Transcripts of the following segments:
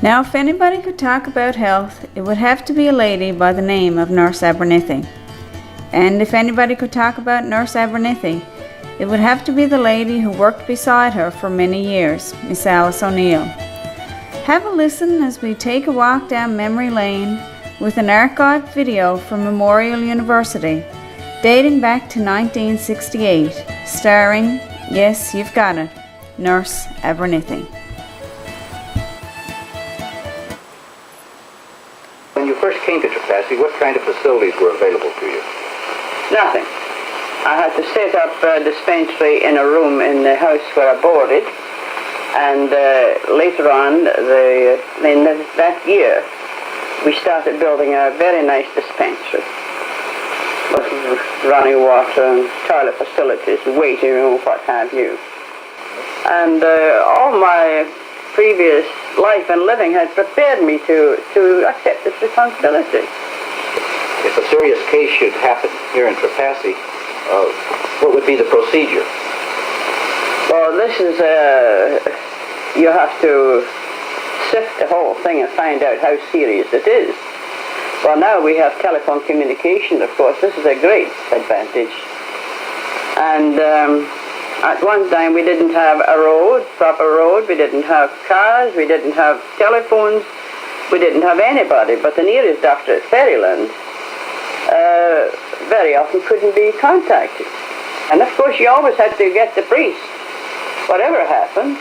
Now, if anybody could talk about health, it would have to be a lady by the name of Nurse Abernethy. And if anybody could talk about Nurse Abernethy, it would have to be the lady who worked beside her for many years, Miss Alice O'Neill. Have a listen as we take a walk down memory lane with an archived video from Memorial University dating back to 1968, starring, yes, you've got it, Nurse Abernethy. When you first came to Trepassey, what kind of facilities were available to you? Nothing. I had to set up a dispensary in a room in the house where I boarded, and later on, in that year, we started building a very nice dispensary with running water and toilet facilities, waiting room, what have you. And all my previous life and living had prepared me to accept this responsibility. If a serious case should happen here in Trepassey, what would be the procedure? Well, this is, you have to sift the whole thing and find out how serious it is. Well, now we have telephone communication, of course. This is a great advantage. And at one time we didn't have a proper road, we didn't have cars, we didn't have telephones, we didn't have anybody. But the nearest doctor at Ferryland very often couldn't be contacted. And of course you always had to get the priest, whatever happened.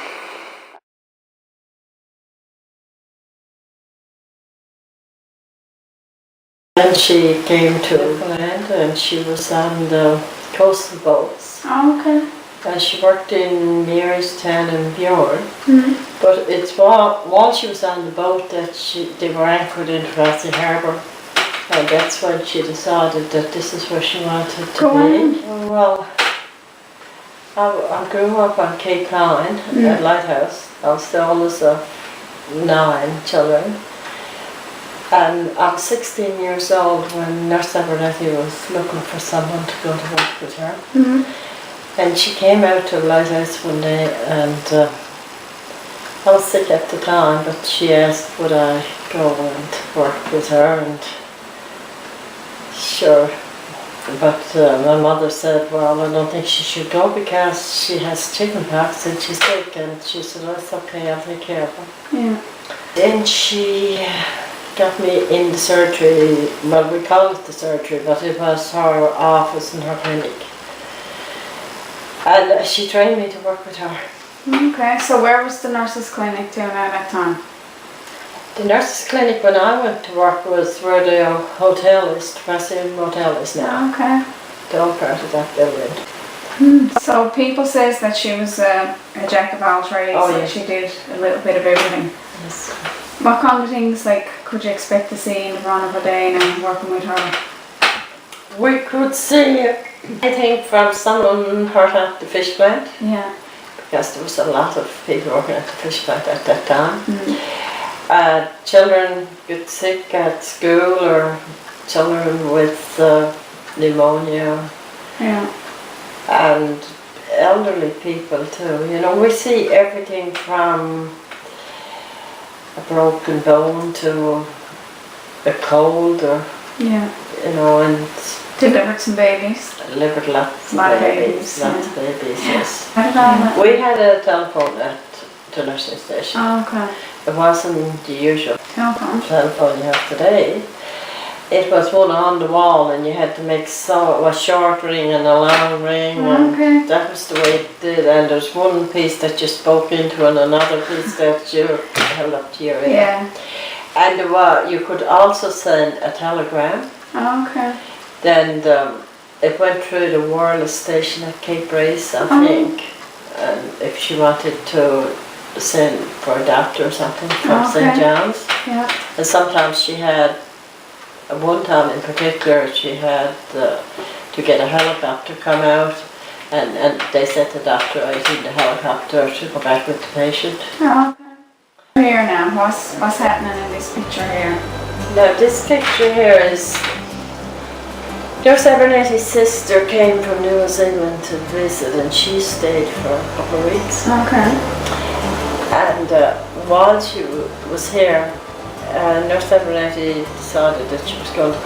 Then she came to Land and she was on the coastal boats. Oh, okay. And she worked in Marystown and Bjorn. Mm-hmm. But it's while she was on the boat that they were anchored in Trepassey Harbour. And that's when she decided that this is where she wanted to be. Well, I grew up on Cape Line at Lighthouse. I was the oldest of 9 children. And I was 16 years old when Nurse Abernethy was looking for someone to go to work with her. Mm-hmm. And she came out to the Lighthouse one day, and I was sick at the time, but she asked would I go and work with her, and sure. But my mother said, well, I don't think she should go because she has chicken pox and she's sick, and she said, oh, it's okay, I'll take care of her. Yeah. Then she got me in the surgery, well, we called it the surgery, but it was her office and her clinic. And she trained me to work with her. Okay, so where was the nurses' clinic down at that time? The nurses' clinic when I went to work was where the hotel is, Trepassey Motel is now. Okay. The old part of that building. So people says that she was a jack of all trades, Oh, like yes. she did a little bit of everything. Yes. What kind of things like could you expect to see in the run of a day now working with her? We could see, I think, from someone hurt at the fish plant, Yeah. because there was a lot of people working at the fish plant at that time. Mm. Children get sick at school, or children with pneumonia, Yeah. and elderly people too. You know, we see everything from a broken bone to a cold, or Yeah. you know, and Delivered some babies. delivered lots Lot of of babies, babies, lots of babies. Yes. How did I We had a telephone at the nursing station. Oh, okay. It wasn't the usual Telephone. telephone you have today. It was one on the wall, and you had to make a short ring and a long ring, and Okay. that was the way it did. And there's one piece that you spoke into and another piece that you held up to your ear. Yeah. And you could also send a telegram. Oh, okay. Then it went through the wireless station at Cape Race, I think. And if she wanted to send for a doctor or something from Okay. St. John's. Yeah. And sometimes she had, one time in particular, she had to get a helicopter come out, and they sent the doctor out in the helicopter to go back with the patient. Oh, okay. Here now, what's happening in this picture here? Now this picture here is Nurse Abernethy's sister came from New Zealand to visit, and she stayed for a couple of weeks. Okay. And while she was here, Nurse Abernethy decided that she was going to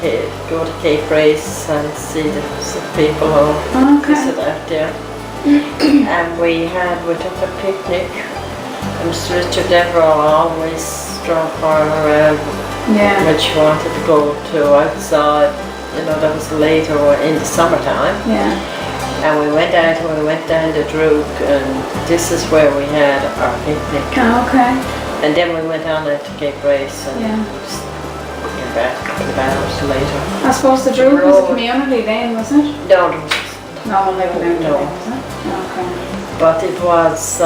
go to Cape Race and see the sick people who visit out there. And we took a picnic, and Mr. Richard Devereux always drove her around when she wanted to go to outside. You know, that was later in the summertime. Yeah. And we went down to Droog, and this is where we had our picnic. Oh, okay. And then we went on out to Cape Race and just came back a couple of hours later. I suppose the Droog was a community then, was it? No, it was No, they were down No. there, was it? Okay. but it was,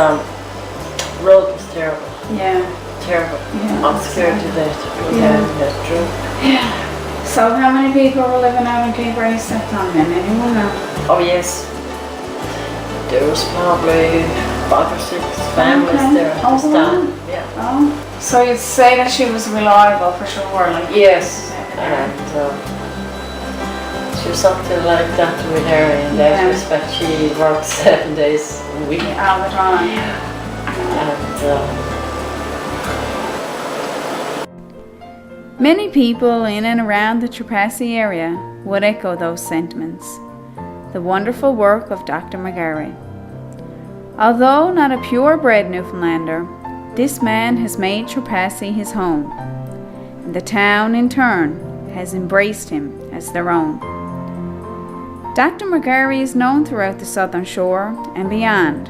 road was terrible, Yeah. terrible. Yeah. I'm scared to death to go Yeah. down that Droog. Yeah. So how many people were living out in Cape Race that time then? Anyone know? Oh yes, there was probably 5 or 6 families Okay. there at this Oh, time. wow. Yeah. Oh. So you'd say that she was reliable for sure, like. Yes, and she was something like that with her in that Yeah. respect. She worked 7 days a week. All the time. And Many people in and around the Trepassey area would echo those sentiments. The wonderful work of Dr. McGarry. Although not a purebred Newfoundlander, this man has made Trepassey his home, and the town in turn has embraced him as their own. Dr. McGarry is known throughout the Southern Shore and beyond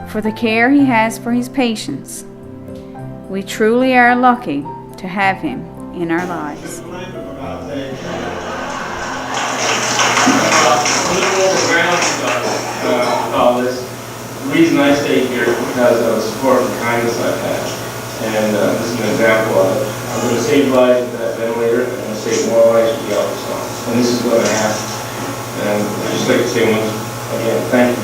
for the care he has for his patients. We truly are lucky to have him in our lives. All this. The reason I stayed here is because of the support and kindness I've had. And this is an example of it. I'm going to save lives with that ventilator, and I'm going to save more lives with the ultrasound. And this is going to happen. And I'd just like to say once again, thank you